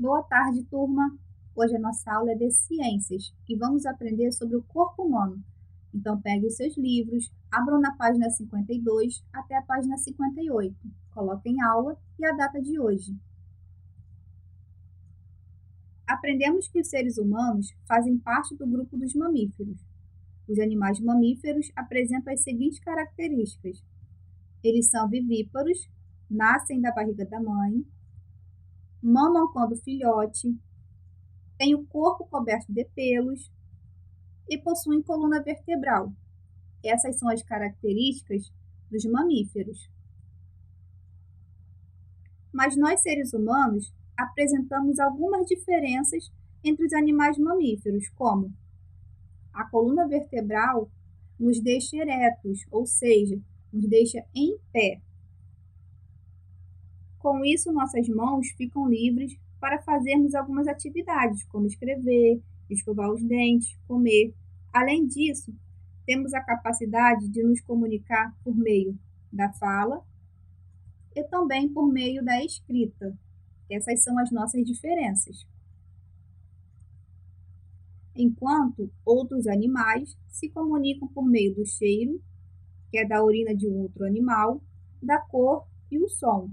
Boa tarde, turma! Hoje a nossa aula é de ciências e vamos aprender sobre o corpo humano. Então, pegue os seus livros, abram na página 52 até a página 58. Coloquem aula e a data de hoje. Aprendemos que os seres humanos fazem parte do grupo dos mamíferos. Os animais mamíferos apresentam as seguintes características. Eles são vivíparos, nascem da barriga da mãe, mamam quando filhote, têm o corpo coberto de pelos e possuem coluna vertebral. Essas são as características dos mamíferos. Mas nós, seres humanos, apresentamos algumas diferenças entre os animais mamíferos, como a coluna vertebral nos deixa eretos, ou seja, nos deixa em pé. Com isso, nossas mãos ficam livres para fazermos algumas atividades, como escrever, escovar os dentes, comer. Além disso, temos a capacidade de nos comunicar por meio da fala e também por meio da escrita. Essas são as nossas diferenças. Enquanto outros animais se comunicam por meio do cheiro, que é da urina de um outro animal, da cor e o som.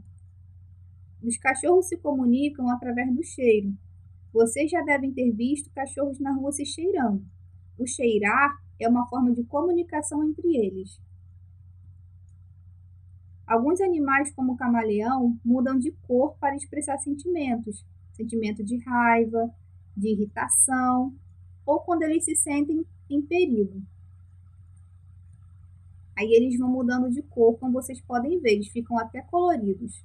Os cachorros se comunicam através do cheiro. Vocês já devem ter visto cachorros na rua se cheirando. O cheirar é uma forma de comunicação entre eles. Alguns animais, como o camaleão, mudam de cor para expressar sentimentos. Sentimento de raiva, de irritação, ou quando eles se sentem em perigo. Aí eles vão mudando de cor, como vocês podem ver, eles ficam até coloridos.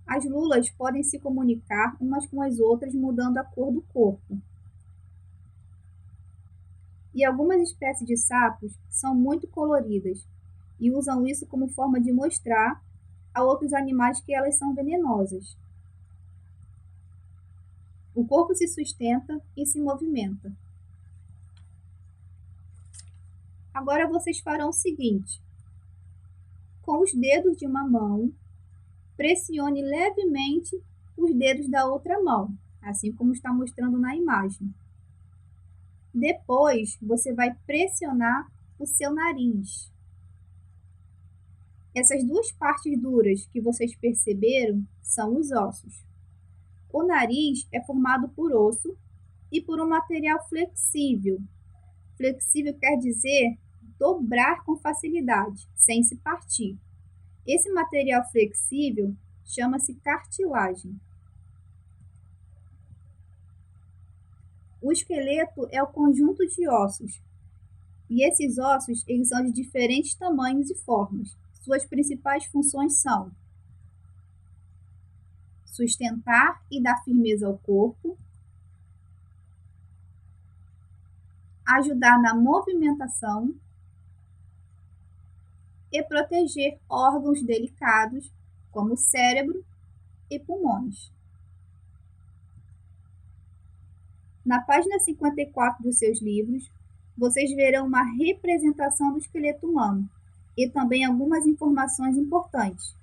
As lulas podem se comunicar umas com as outras mudando a cor do corpo. E algumas espécies de sapos são muito coloridas e usam isso como forma de mostrar a outros animais que elas são venenosas. O corpo se sustenta e se movimenta. Agora vocês farão o seguinte: com os dedos de uma mão, pressione levemente os dedos da outra mão, assim como está mostrando na imagem. Depois, você vai pressionar o seu nariz. Essas duas partes duras que vocês perceberam são os ossos. O nariz é formado por osso e por um material flexível. Flexível quer dizer dobrar com facilidade, sem se partir. Esse material flexível chama-se cartilagem. O esqueleto é o conjunto de ossos, e esses ossos eles são de diferentes tamanhos e formas. Suas principais funções são sustentar e dar firmeza ao corpo, ajudar na movimentação e proteger órgãos delicados, como cérebro e pulmões. Na página 54 dos seus livros, vocês verão uma representação do esqueleto humano e também algumas informações importantes.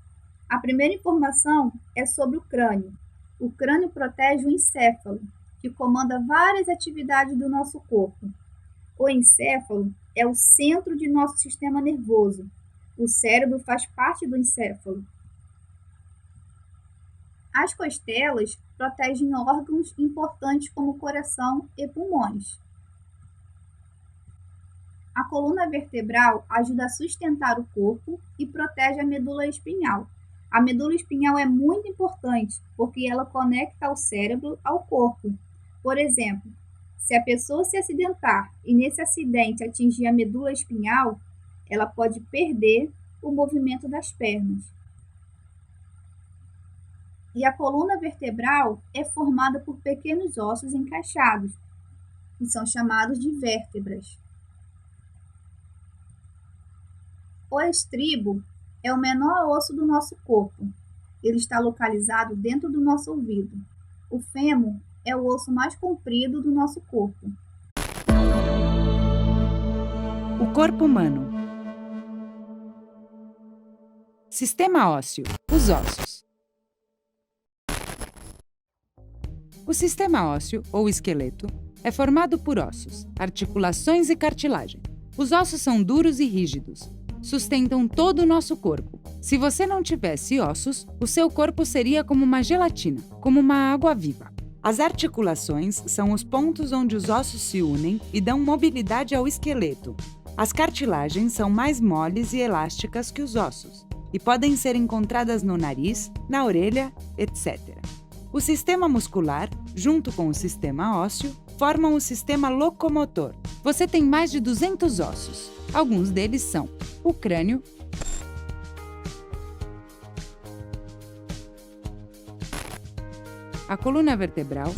A primeira informação é sobre o crânio. O crânio protege o encéfalo, que comanda várias atividades do nosso corpo. O encéfalo é o centro de nosso sistema nervoso. O cérebro faz parte do encéfalo. As costelas protegem órgãos importantes como o coração e pulmões. A coluna vertebral ajuda a sustentar o corpo e protege a medula espinhal. A medula espinhal é muito importante porque ela conecta o cérebro ao corpo. Por exemplo, se a pessoa se acidentar e nesse acidente atingir a medula espinhal, ela pode perder o movimento das pernas. E a coluna vertebral é formada por pequenos ossos encaixados, que são chamados de vértebras. O estribo é o menor osso do nosso corpo. Ele está localizado dentro do nosso ouvido. O fêmur é o osso mais comprido do nosso corpo. O corpo humano. Sistema ósseo. Os ossos. O sistema ósseo, ou esqueleto, é formado por ossos, articulações e cartilagem. Os ossos são duros e rígidos, sustentam todo o nosso corpo. Se você não tivesse ossos, o seu corpo seria como uma gelatina, como uma água viva. As articulações são os pontos onde os ossos se unem e dão mobilidade ao esqueleto. As cartilagens são mais moles e elásticas que os ossos e podem ser encontradas no nariz, na orelha, etc. O sistema muscular, junto com o sistema ósseo, formam o sistema locomotor. Você tem mais de 200 ossos. Alguns deles são o crânio, a coluna vertebral,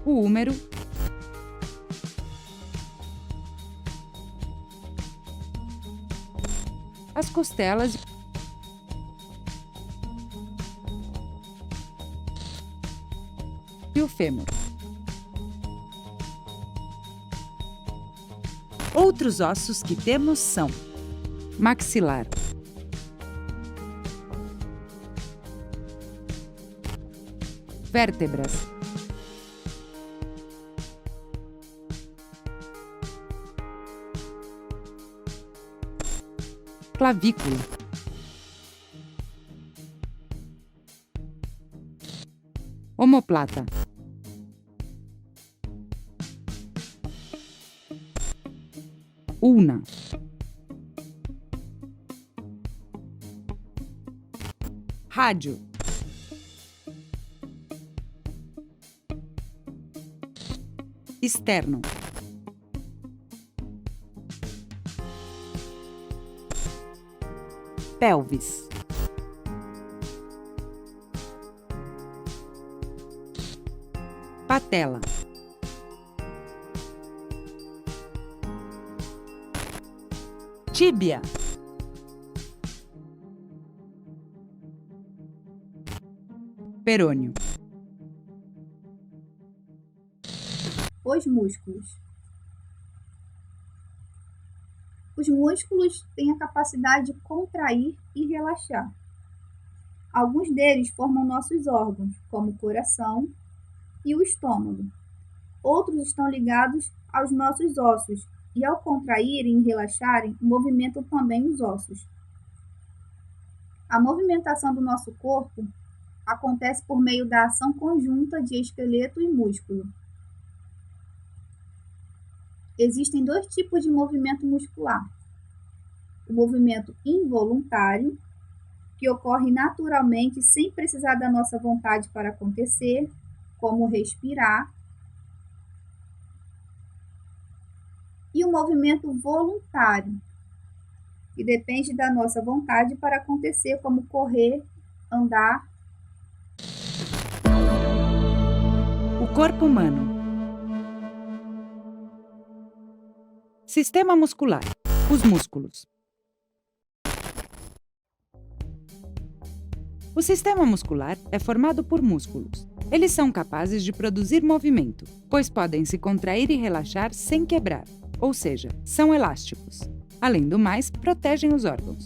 o úmero, as costelas e o fêmur. Outros ossos que temos são maxilar, vértebras, clavícula, omoplata, ulna, rádio, externo, pelvis, patela, tíbia, perônio. Os músculos. Os músculos têm a capacidade de contrair e relaxar. Alguns deles formam nossos órgãos, como o coração e o estômago. Outros estão ligados aos nossos ossos e, ao contraírem e relaxarem, movimentam também os ossos. A movimentação do nosso corpo acontece por meio da ação conjunta de esqueleto e músculo. Existem dois tipos de movimento muscular. O movimento involuntário, que ocorre naturalmente sem precisar da nossa vontade para acontecer, como respirar. E o movimento voluntário, que depende da nossa vontade para acontecer, como correr, andar. O corpo humano. Sistema muscular. Os músculos. O sistema muscular é formado por músculos. Eles são capazes de produzir movimento, pois podem se contrair e relaxar sem quebrar, ou seja, são elásticos. Além do mais, protegem os órgãos.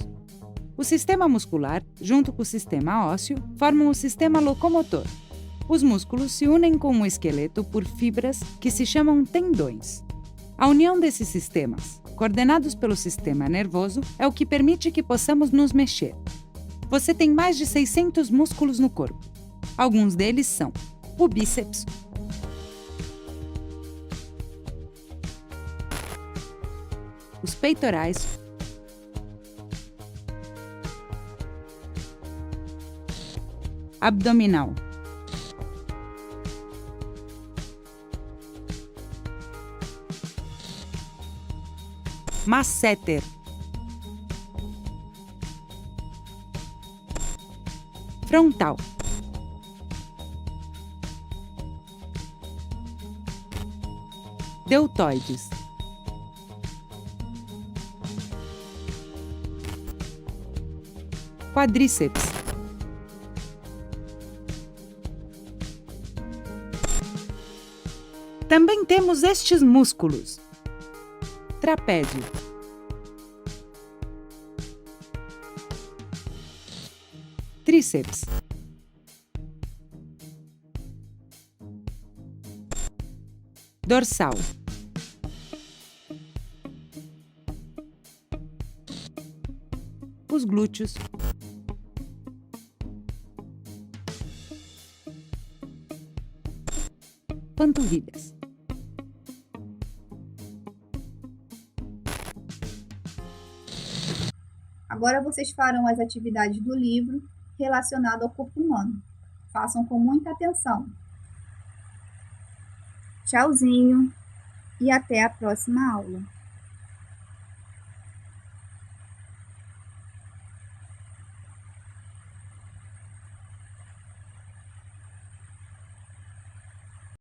O sistema muscular, junto com o sistema ósseo, formam o sistema locomotor. Os músculos se unem com o esqueleto por fibras que se chamam tendões. A união desses sistemas, coordenados pelo sistema nervoso, é o que permite que possamos nos mexer. Você tem mais de 600 músculos no corpo. Alguns deles são o bíceps, os peitorais, abdominal, masseter, frontal, deltoides, quadríceps, também temos estes músculos: trapézio, tríceps, dorsal, os glúteos, panturrilhas. Agora vocês farão as atividades do livro relacionado ao corpo humano. Façam com muita atenção. Tchauzinho e até a próxima aula.